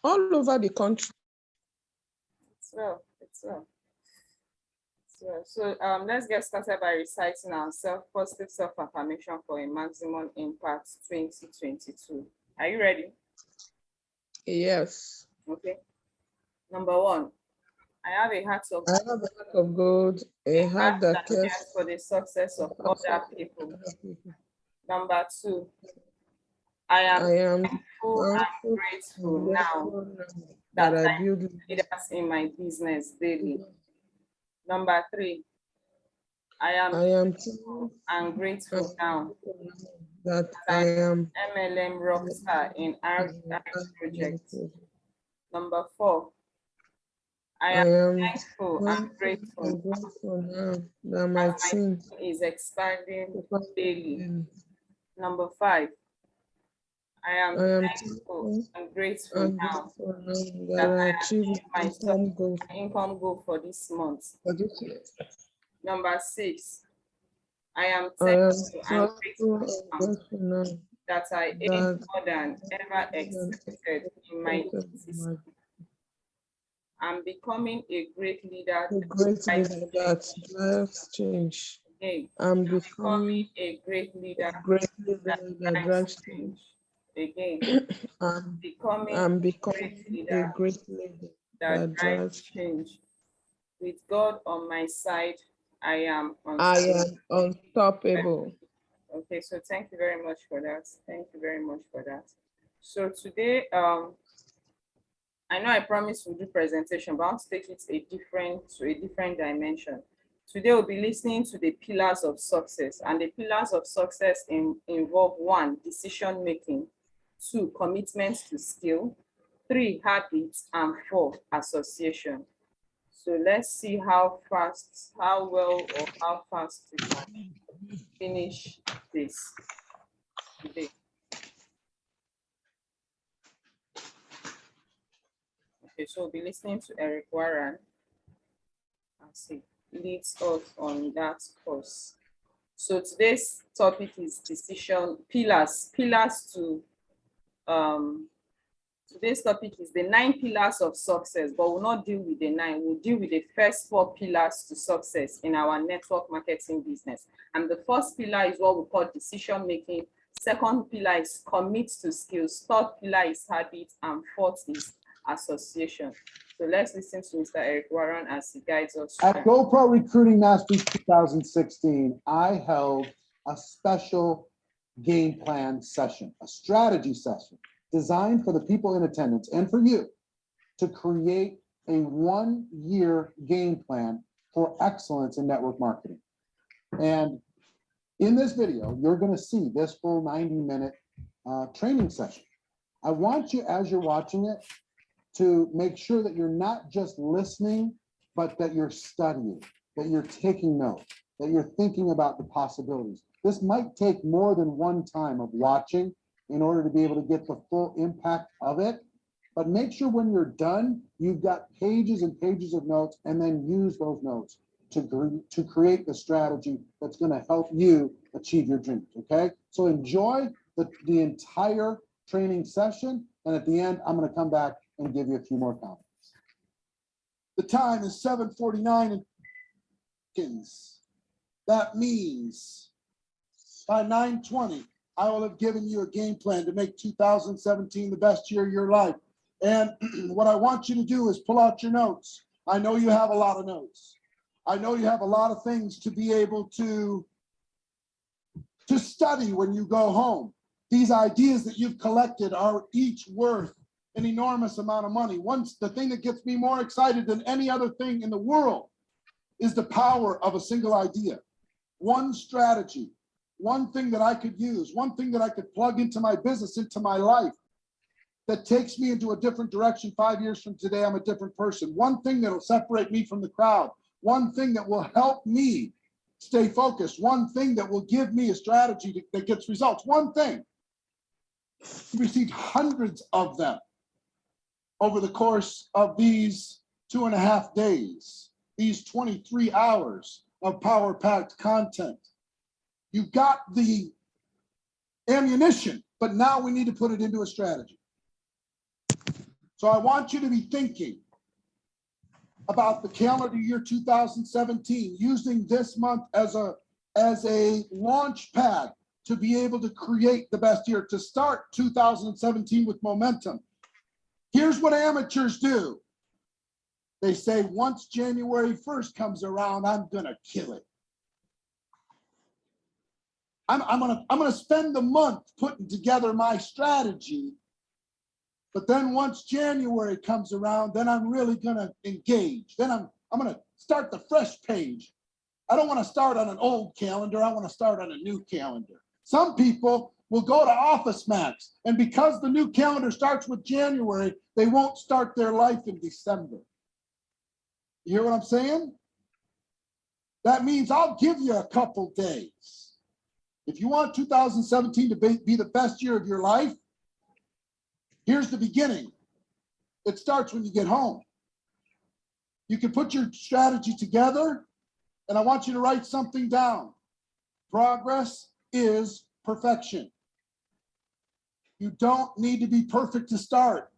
All over the country. It's well. It's well. So let's get started by reciting our positive self-affirmation for a maximum impact 2022. Are you ready? Yes. Okay. Number one, I have a heart of I have a heart of gold, a a heart heart that that cares cares for the success of for other success people. of other people. Number two, I am I am thankful and thankful grateful and now grateful now that that I I build leaders in my business daily. leaders. Number three, I am I am thankful thankful and and grateful now grateful now that that I am I'm MLM rockstar in RX project. Number four, I I am am thankful and thankful grateful and grateful now that as my my team team is expanding daily. is. Number five, I am I am thankful thankful and grateful and now grateful now that that I I achieved achieved my income goal my income goal for this month. for this year. Number six, I am I am thankful and thankful grateful and now grateful now that I earn that more than ever I'm expected in my expected my system. I'm becoming a great leader a great by leader that drives change. again. I'm Becoming becoming a great a leader great leader that that drives drives change. change. Again, I'm, becoming I'm a great becoming a leader great leader that that drives drives change. change. With God on my side, I am I unstoppable. am unstoppable. Okay, so thank you very much for that. Thank you very much for that. So today, I know I promised we'll do presentation, but I want to take it to a different dimension. Today we'll be listening to the pillars of success, and the pillars of success involve one, decision making, two, commitment to skill, three, habits, and four, association. So let's see how fast, how well, or how fast we can finish this today. Okay, so we'll be listening to Eric Warren as he leads us on that course. So today's topic is decision pillars to um today's topic is the 9 pillars of success, but we'll not deal with the 9. We'll deal with the first 4 pillars to success in our network marketing business. And the first pillar is what we call decision making. Second pillar is commit to skills. Third pillar is habit, and fourth is association. So let's listen to Mr. Eric Warren as he guides us. At GoPro Recruiting Masters 2016, I held a special game plan session, a strategy session designed for the people in attendance and for you to create a 1-year game plan for excellence in network marketing. And in this video, you're going to see this full 90-minute training session. I want you, as you're watching it, to make sure that you're not just listening, but that you're studying, that you're taking notes, that you're thinking about the possibilities. This might take more than one time of watching in order to be able to get the full impact of it. But make sure when you're done, you've got pages and pages of notes, and then use those notes to create the strategy that's going to help you achieve your dreams. Okay, so enjoy the entire training session, and at the end, I'm going to come back and give you a few more comments. The time is 7:49 seconds. That means by 9:20, I will have given you a game plan to make 2017 the best year of your life. And what I want you to do is pull out your notes. I know you have a lot of notes. I know you have a lot of things to be able to study when you go home. These ideas that you've collected are each worth an enormous amount of money. The thing that gets me more excited than any other thing in the world is the power of a single idea. One strategy, one thing that I could use, one thing that I could plug into my business, into my life, that takes me into a different direction. 5 years from today, I'm a different person. One thing that'll separate me from the crowd. One thing that will help me stay focused. One thing that will give me a strategy that gets results. One thing. We received hundreds of them over the course of these 2.5 days, these 23 hours of power-packed content. You've got the ammunition, but now we need to put it into a strategy. So I want you to be thinking about the calendar year 2017, using this month as a launch pad to be able to create the best year, to start 2017 with momentum. Here's what amateurs do. They say, once January 1st comes around, I'm gonna kill it. I'm gonna spend the month putting together my strategy, but then once January comes around, then I'm really gonna engage. Then I'm gonna start the fresh page. I don't want to start on an old calendar. I want to start on a new calendar. Some people will go to Office Max, and because the new calendar starts with January, they won't start their life in December. You hear what I'm saying? That means I'll give you a couple days. If you want 2017 to be the best year of your life, here's the beginning. It starts when you get home. You can put your strategy together, and I want you to write something down. Progress is perfection. You don't need to be perfect to start,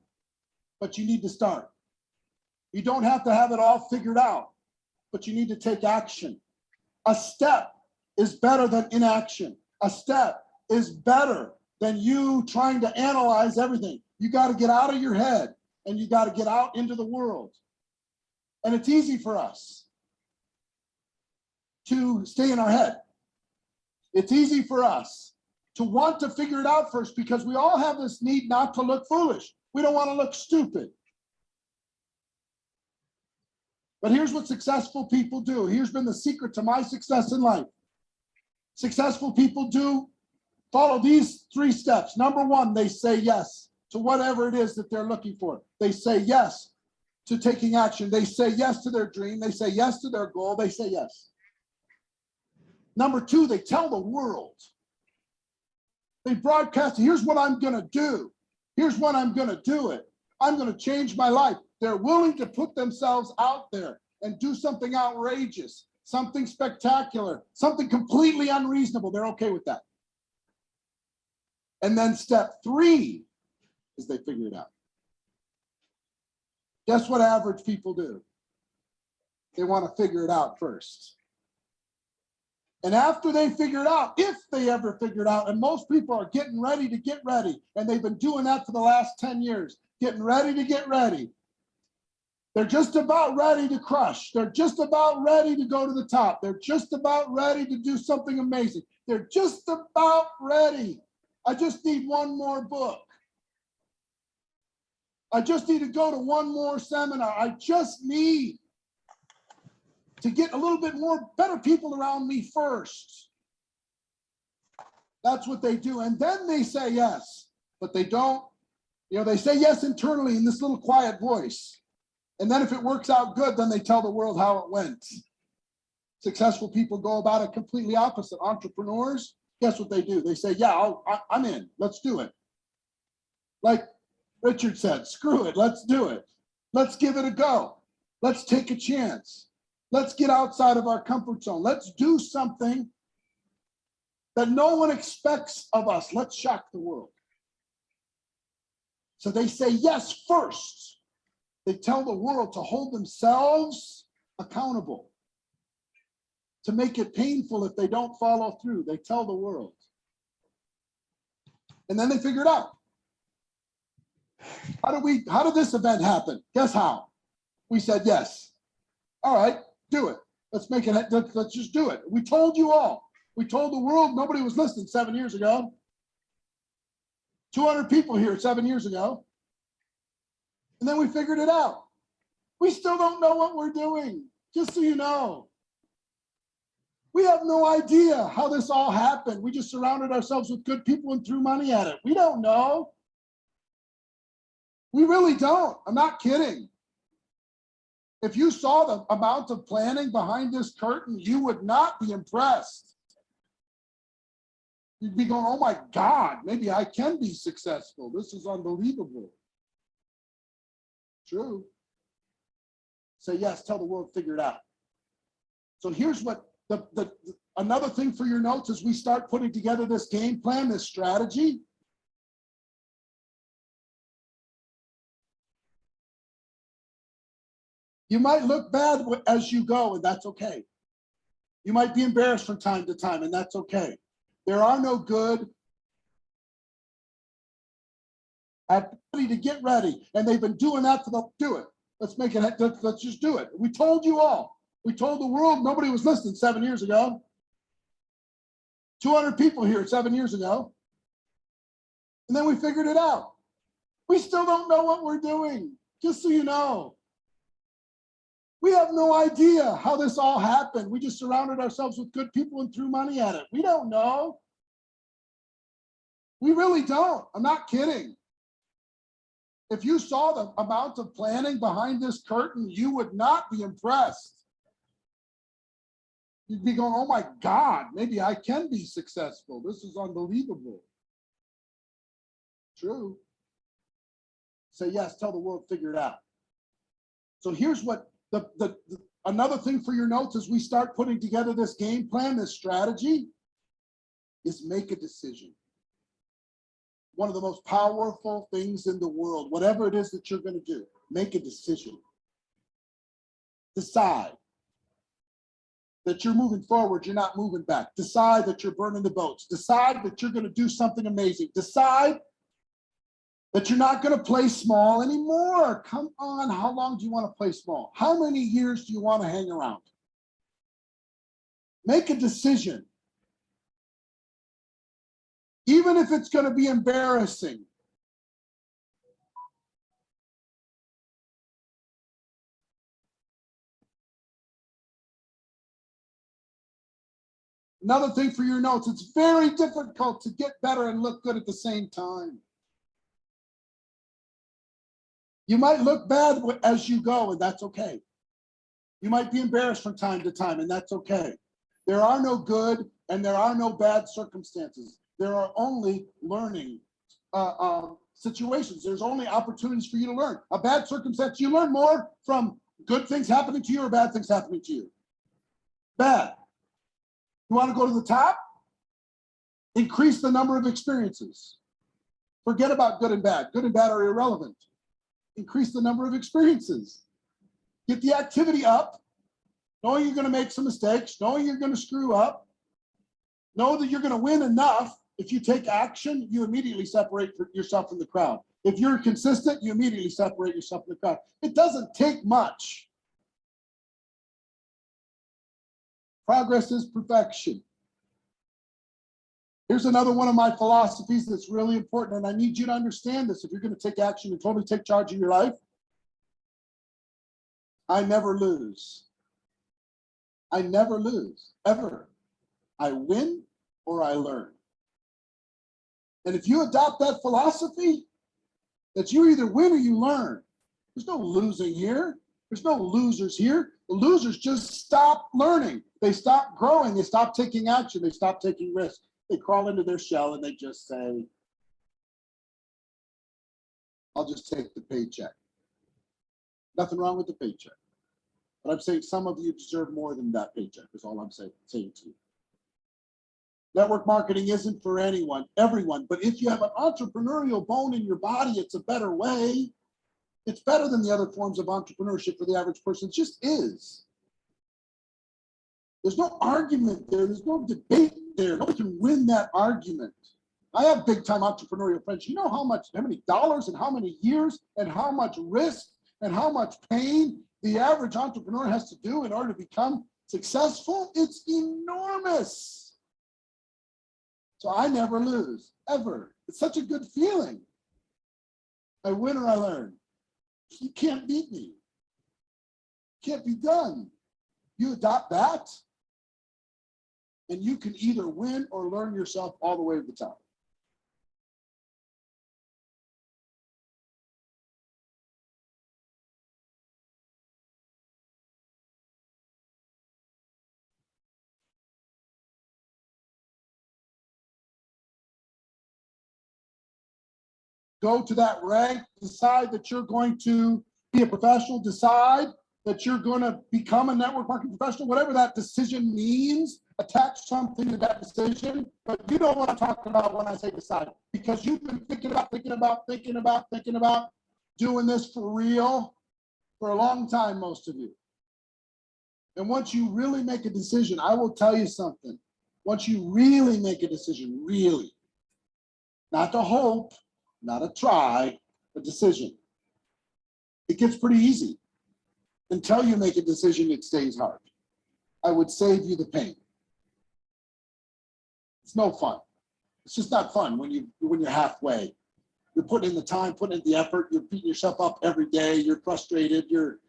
but you need to start. You don't have to have it all figured out, but you need to take action. A step is better than inaction. A step is better than you trying to analyze everything. You got to get out of your head and you got to get out into the world. And it's easy for us to stay in our head. It's easy for us to want to figure it out first because we all have this need not to look foolish. We don't want to look stupid. But here's what successful people do. Here's been the secret to my success in life. Successful people do follow these 3 steps. Number 1, they say yes to whatever it is that they're looking for. They say yes to taking action. They say yes to their dream. They say yes to their goal. They say yes. Number 2, they tell the world. They broadcast, here's what I'm going to do. Here's when I'm going to do it. I'm going to change my life. They're willing to put themselves out there and do something outrageous, something spectacular, something completely unreasonable. They're okay with that. And then step 3 is they figure it out. Guess what average people do? They want to figure it out first. And after they figure it out, if they ever figure it out, and most people are getting ready to get ready, and they've been doing that for the last 10 years, getting ready to get ready. They're just about ready to crush. They're just about ready to go to the top. They're just about ready to do something amazing. They're just about ready. I just need one more book. I just need to go to one more seminar. I just need to get a little bit more better people around me first. That's what they do. And then they say yes, but they don't, they say yes internally in this little quiet voice. And then if it works out good, then they tell the world how it went. Successful people go about it completely opposite. Entrepreneurs, guess what they do? They say, yeah, I'm in, let's do it. Like Richard said, screw it, let's do it. Let's give it a go. Let's take a chance. Let's get outside of our comfort zone. Let's do something that no one expects of us. Let's shock the world. So they say yes first. They tell the world to hold themselves accountable, to make it painful if they don't follow through. They tell the world. And then they figure it out. How did this event happen? Guess how? We said yes. All right, do it. Let's make it, let's just do it. We told you all. We told the world. Nobody was listening 7 years ago. 200 people here 7 years ago. And then we figured it out. We still don't know what we're doing, just so you know. We have no idea how this all happened. We just surrounded ourselves with good people and threw money at it. We don't know. We really don't. I'm not kidding. If you saw the amount of planning behind this curtain, you would not be impressed. You'd be going, oh my God, maybe I can be successful. This is unbelievable. True. Say yes, tell the world, figure it out. So here's what another thing for your notes as we start putting together this game plan, this strategy. You might look bad as you go, and that's okay. You might be embarrassed from time to time, and that's okay. There are no good at ready to get ready, and they've been doing that for the do it. Let's make it. Let's just do it. We told you all. We told the world. Nobody was listening 7 years ago. 200 people here 7 years ago, and then we figured it out. We still don't know what we're doing. Just so you know. We have no idea how this all happened. We just surrounded ourselves with good people and threw money at it. We don't know. We really don't. I'm not kidding. If you saw the amount of planning behind this curtain, you would not be impressed. You'd be going, oh my God, maybe I can be successful. This is unbelievable. True. Say yes, tell the world, figure it out. So here's what another thing for your notes as we start putting together this game plan, this strategy, is make a decision. One of the most powerful things in the world, whatever it is that you're going to do, make a decision. Decide that you're moving forward, you're not moving back. Decide that you're burning the boats. Decide that you're going to do something amazing. Decide that you're not going to play small anymore. Come on, how long do you want to play small? How many years do you want to hang around? Make a decision. Even if it's going to be embarrassing. Another thing for your notes, it's very difficult to get better and look good at the same time. You might look bad as you go, and that's okay. You might be embarrassed from time to time, and that's okay. There are no good and there are no bad circumstances. There are only learning situations. There's only opportunities for you to learn. A bad circumstance, you learn more from good things happening to you or bad things happening to you. Bad. You want to go to the top? Increase the number of experiences. Forget about good and bad. Good and bad are irrelevant. Increase the number of experiences. Get the activity up, knowing you're going to make some mistakes, knowing you're going to screw up. Know that you're going to win enough. If you take action, you immediately separate yourself from the crowd. If you're consistent, you immediately separate yourself from the crowd. It doesn't take much. Progress is perfection. Here's another one of my philosophies that's really important, and I need you to understand this if you're going to take action and totally take charge of your life. I never lose. I never lose, ever. I win or I learn. And if you adopt that philosophy, that you either win or you learn. There's no losing here. There's no losers here. The losers just stop learning. They stop growing. They stop taking action. They stop taking risks. They crawl into their shell and they just say, I'll just take the paycheck. Nothing wrong with the paycheck. But I'm saying some of you deserve more than that paycheck, is all I'm saying to you. Network marketing isn't for everyone, but if you have an entrepreneurial bone in your body, it's a better way. It's better than the other forms of entrepreneurship for the average person. It just is. There's no argument there. There's no debate there. Nobody can win that argument. I have big time entrepreneurial friends. You know how many dollars and how many years and how much risk and how much pain the average entrepreneur has to do in order to become successful? It's enormous. So I never lose, ever. It's such a good feeling. I win or I learn. You can't beat me. Can't be done. You adopt that, and you can either win or learn yourself all the way to the top. Go to that rank, decide that you're going to be a professional, decide that you're going to become a network marketing professional, whatever that decision means, attach something to that decision. But you know what I'm talking about when I say decide, because you've been thinking about doing this for real. for a long time, most of you. And once you really make a decision, I will tell you something. Once you really make a decision, really, not a hope, not a try, a decision, it gets pretty easy. Until you make a decision, it stays hard. I would save you the pain. It's no fun. It's just not fun when you're halfway. You're putting in the time, putting in the effort, you're beating yourself up every day, you're frustrated, you're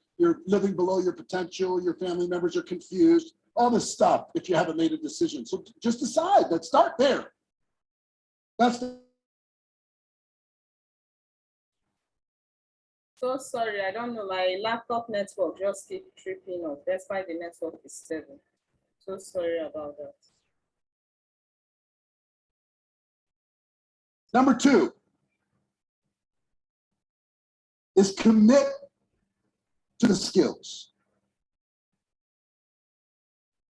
living below your potential, your family members are confused, all this stuff if you haven't made a decision. So just decide, let's start there. So sorry, I don't know, my laptop network just keep tripping off. That's why the network is 7. So sorry about that. Number 2 is commit to the skills.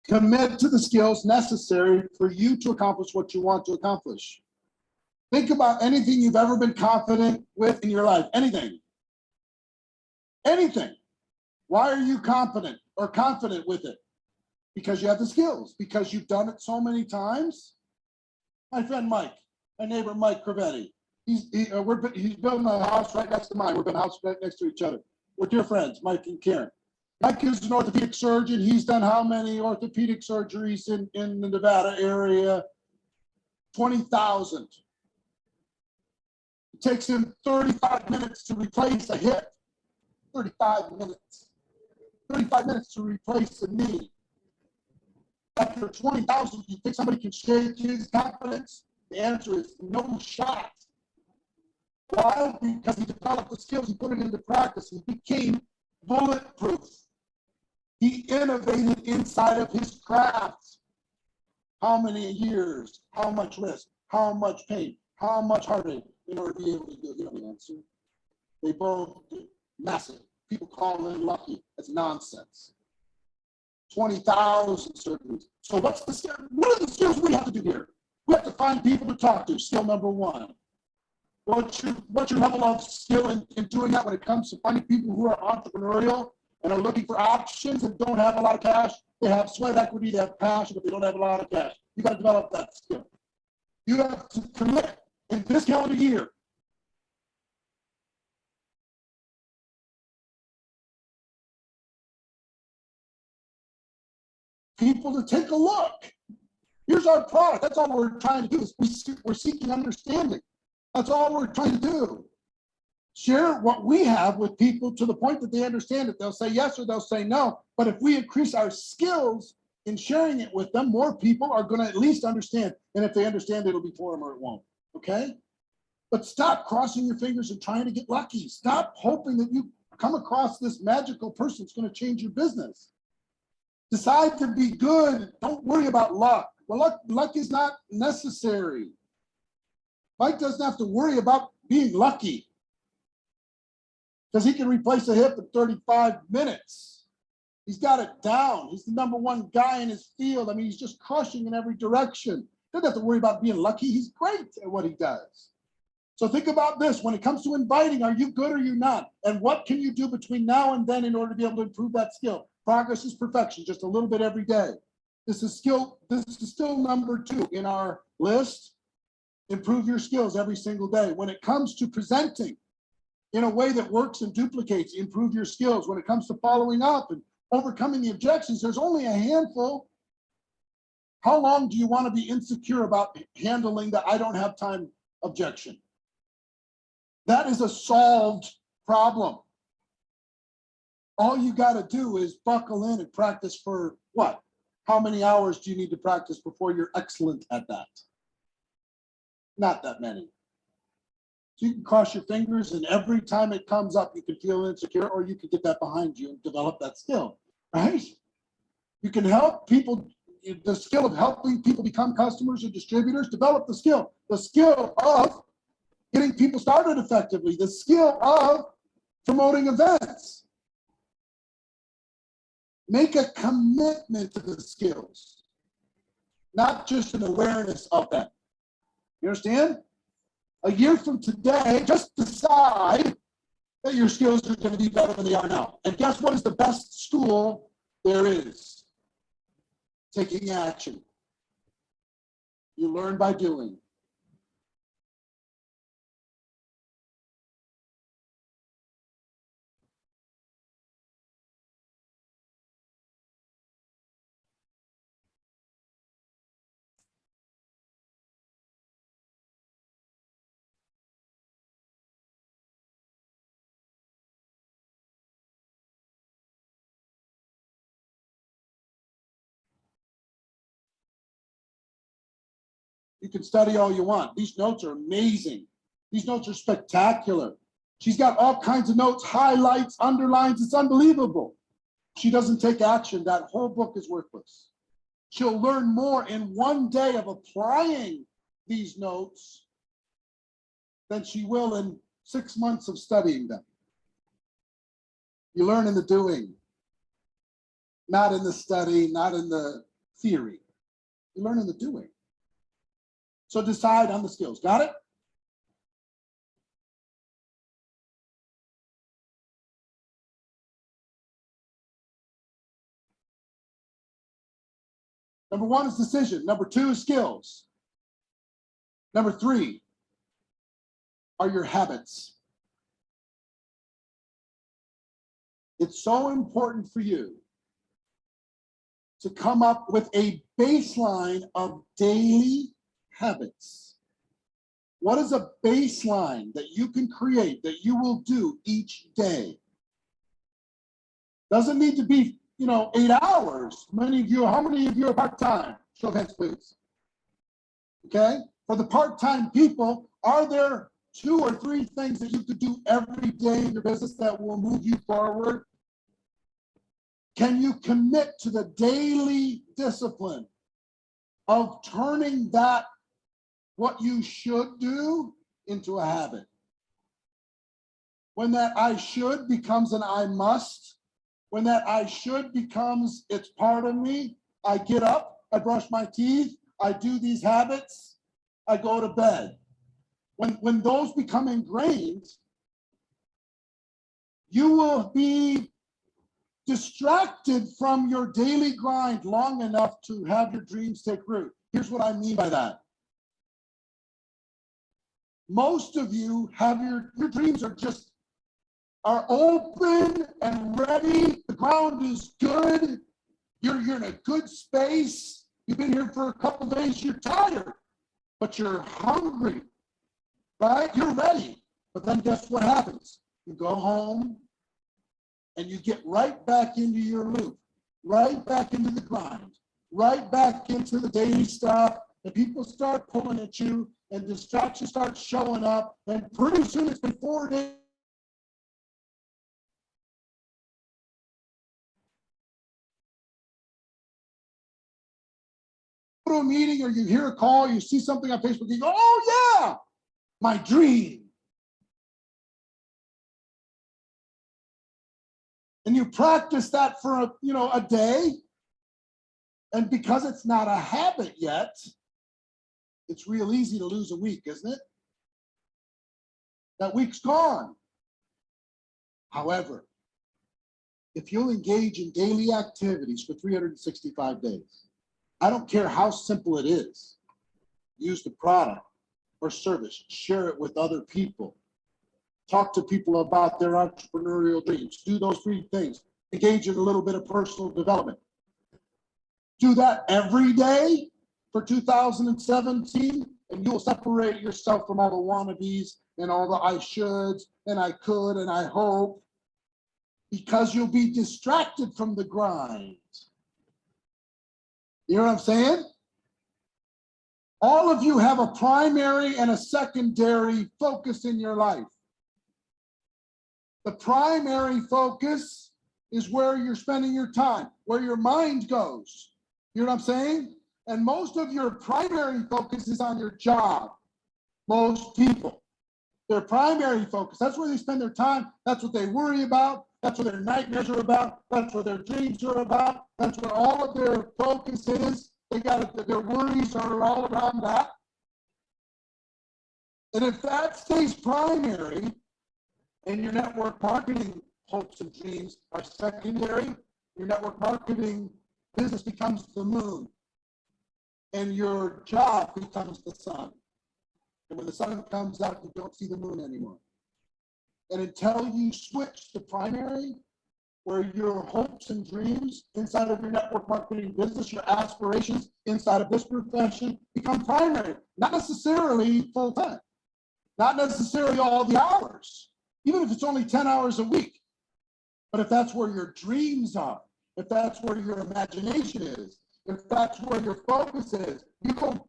Commit to the skills necessary for you to accomplish what you want to accomplish. Think about anything you've ever been confident with in your life, anything. Anything. Why are you confident with it? Because you have the skills, because you've done it so many times. My friend Mike, my neighbor Mike Cravetti, he's building a house right next to mine. We're building a house right next to each other. We're dear friends, Mike and Karen. Mike is an orthopedic surgeon. He's done how many orthopedic surgeries in the Nevada area? 20,000. It takes him 35 minutes to replace a hip. 35 minutes. 35 minutes to replace a knee. After 20,000, you think somebody can shake his confidence? The answer is no shot. Why? Because he developed the skills, he put it into practice, he became bulletproof. He innovated inside of his craft. How many years, how much risk, how much pain, how much heartache in order to be able to do it? You know the answer. They both do. Massive. People call it lucky. That's nonsense. 20,000 surgeries. So what are the skills we have to do here? We have to find people to talk to. Skill number 1. What's your level of skill in doing that when it comes to finding people who are entrepreneurial and are looking for options and don't have a lot of cash? They have sweat equity, they have passion, but they don't have a lot of cash. You got to develop that skill. You have to commit in this calendar year. People to take a look. Here's our product. That's all we're trying to do is we're seeking understanding. That's all we're trying to do. Share what we have with people to the point that they understand it. They'll say yes or they'll say no. But if we increase our skills in sharing it with them, more people are going to at least understand. And if they understand, it'll be for them or it won't. Okay? But stop crossing your fingers and trying to get lucky. Stop hoping that you come across this magical person that's going to change your business. Decide to be good. Don't worry about luck. Well, luck is not necessary. Mike doesn't have to worry about being lucky because he can replace a hip in 35 minutes. He's got it down. He's the number 1 guy in his field. I mean, he's just crushing in every direction. Doesn't have to worry about being lucky. He's great at what he does. So think about this. When it comes to inviting, are you good or are you not? And what can you do between now and then in order to be able to improve that skill? Progress is perfection, just a little bit every day. This is still number 2 in our list. Improve your skills every single day. When it comes to presenting in a way that works and duplicates, improve your skills. When it comes to following up and overcoming the objections, there's only a handful. How long do you want to be insecure about handling the I don't have time objection? That is a solved problem. All you got to do is buckle in and practice for what? How many hours do you need to practice before you're excellent at that? Not that many. So you can cross your fingers and every time it comes up, you can feel insecure or you can get that behind you and develop that skill, right? You can help people, the skill of helping people become customers or distributors, develop the skill of getting people started effectively, the skill of promoting events. Make a commitment to the skills, not just an awareness of them. You understand? A year from today, just decide that your skills are going to be better than they are now. And guess what is the best school there is? Taking action. You learn by doing. You can study all you want. These notes are amazing. These notes are spectacular. She's got all kinds of notes, highlights, underlines. It's unbelievable. She doesn't take action. That whole book is worthless. She'll learn more in one day of applying these notes than she will in 6 months of studying them. You learn in the doing, not in the study, not in the theory. You learn in the doing. So decide on the skills. Got it? Number 1 is decision. Number 2 is skills. Number 3 are your habits. It's so important for you to come up with a baseline of daily habits. What is a baseline that you can create that you will do each day? Doesn't need to be, 8 hours. How many of you are part-time? Show of hands, please. Okay? For the part-time people, are there 2 or 3 things that you could do every day in your business that will move you forward? Can you commit to the daily discipline of turning that what you should do into a habit? When that I should becomes an I must, when that I should becomes it's part of me, I get up, I brush my teeth, I do these habits, I go to bed. When those become ingrained, you will be distracted from your daily grind long enough to have your dreams take root. Here's what I mean by that. Most of you have your dreams are open and ready. The ground is good. You're in a good space. You've been here for a couple of days. You're tired, but you're hungry, right? You're ready. But then guess what happens? You go home and you get right back into your loop, right back into the grind, right back into the daily stuff, and people start pulling at you and distractions start showing up, and pretty soon it's been 4 days. Go to a meeting or you hear a call, you see something on Facebook, you go, oh yeah, my dream. And you practice that for a day, and because it's not a habit yet, it's real easy to lose a week, isn't it? That week's gone. However, if you'll engage in daily activities for 365 days, I don't care how simple it is, use the product or service, share it with other people, talk to people about their entrepreneurial dreams, do those 3 things, engage in a little bit of personal development. Do that every day for 2017, and you'll separate yourself from all the wannabes and all the I shoulds and I could and I hope, because you'll be distracted from the grind. You know what I'm saying? All of you have a primary and a secondary focus in your life. The primary focus is where you're spending your time, where your mind goes. You know what I'm saying? And most of your primary focus is on your job. Most people, their primary focus, that's where they spend their time. That's what they worry about. That's what their nightmares are about. That's what their dreams are about. That's where all of their focus is. Their worries are all around that. And if that stays primary, and your network marketing hopes and dreams are secondary, your network marketing business becomes the moon, and your job becomes the sun. And when the sun comes out, you don't see the moon anymore. And until you switch to primary, where your hopes and dreams inside of your network marketing business, your aspirations inside of this profession become primary, not necessarily full time, not necessarily all the hours, even if it's only 10 hours a week. But if that's where your dreams are, if that's where your imagination is, if that's where your focus is, you go,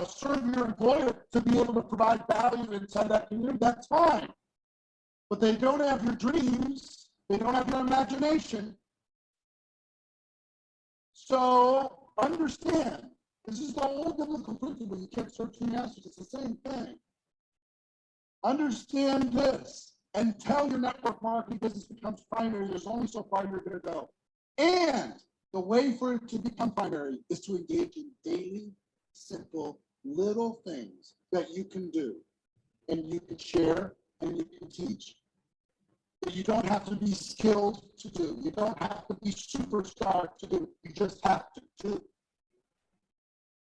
serve your employer to be able to provide value inside that community, that's fine. But they don't have your dreams, they don't have your imagination. So understand, this is the old biblical principle. You can't search the answers. It's the same thing. Understand this, and tell your network marketing business becomes primary. There's only so far you're going to go. And the way for it to become primary is to engage in daily, simple, little things that you can do, and you can share, and you can teach. You don't have to be skilled to do. You don't have to be superstar to do. You just have to do.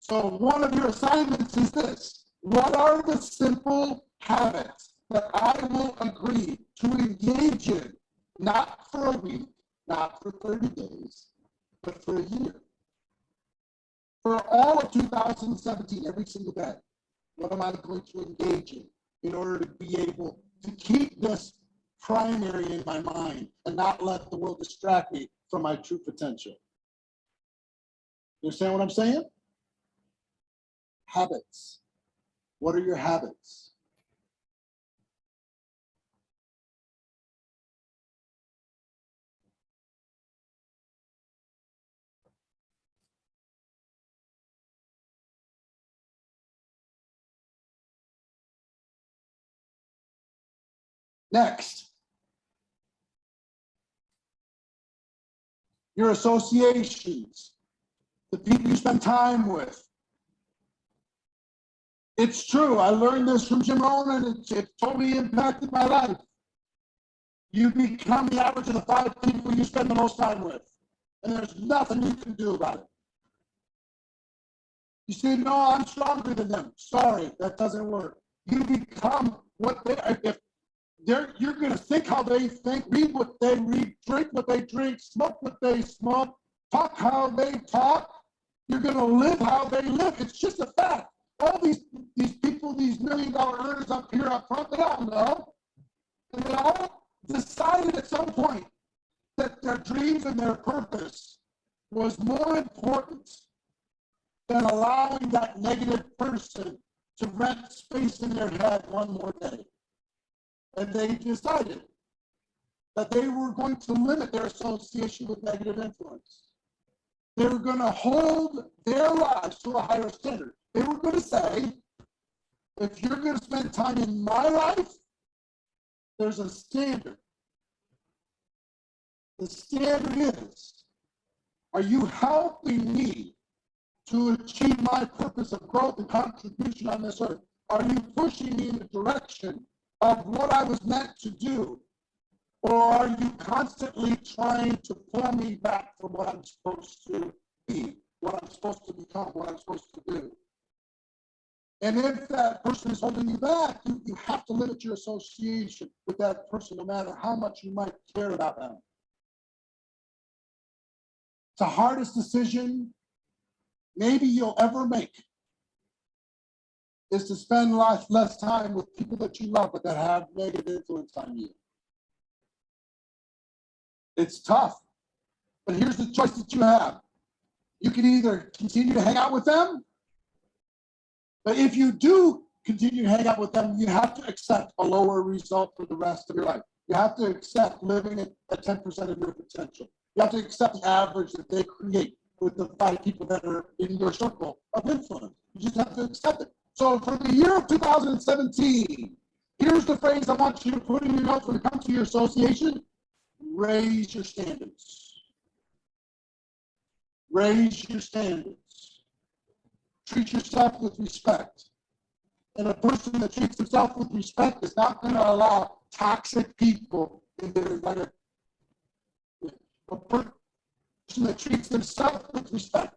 So one of your assignments is this. What are the simple habits that I will agree to engage in, not for a week, not for 30 days, but for a year? For all of 2017, every single day, what am I going to engage in order to be able to keep this primary in my mind and not let the world distract me from my true potential? You understand what I'm saying? Habits. What are your habits? Next, your associations, the people you spend time with. It's true. I learned this from Jim Rohn, and it totally impacted my life. You become the average of the 5 people you spend the most time with, and there's nothing you can do about it. You say, no, I'm stronger than them. Sorry, that doesn't work. You become what they are. If you're going to think how they think, read what they read, drink what they drink, smoke what they smoke, talk how they talk. You're going to live how they live. It's just a fact. All these people, these $1 million earners up here up front, they all know. And they all decided at some point that their dreams and their purpose was more important than allowing that negative person to rent space in their head one more day. And they decided that they were going to limit their association with negative influence. They were going to hold their lives to a higher standard. They were going to say, if you're going to spend time in my life, there's a standard. The standard is, are you helping me to achieve my purpose of growth and contribution on this earth? Are you pushing me in the direction of what I was meant to do? Or are you constantly trying to pull me back from what I'm supposed to be, what I'm supposed to become, what I'm supposed to do? And if that person is holding you back, you have to limit your association with that person, no matter how much you might care about them. It's the hardest decision maybe you'll ever make, is to spend less time with people that you love but that have negative influence on you. It's tough, but here's the choice that you have. You can either continue to hang out with them, but if you do continue to hang out with them, you have to accept a lower result for the rest of your life. You have to accept living at 10% of your potential. You have to accept the average that they create with the 5 people that are in your circle of influence. You just have to accept it. So for the year of 2017, here's the phrase I want you to put in your notes when it comes to your association. Raise your standards. Raise your standards. Treat yourself with respect. And a person that treats himself with respect is not going to allow toxic people in their environment. A person that treats themselves with respect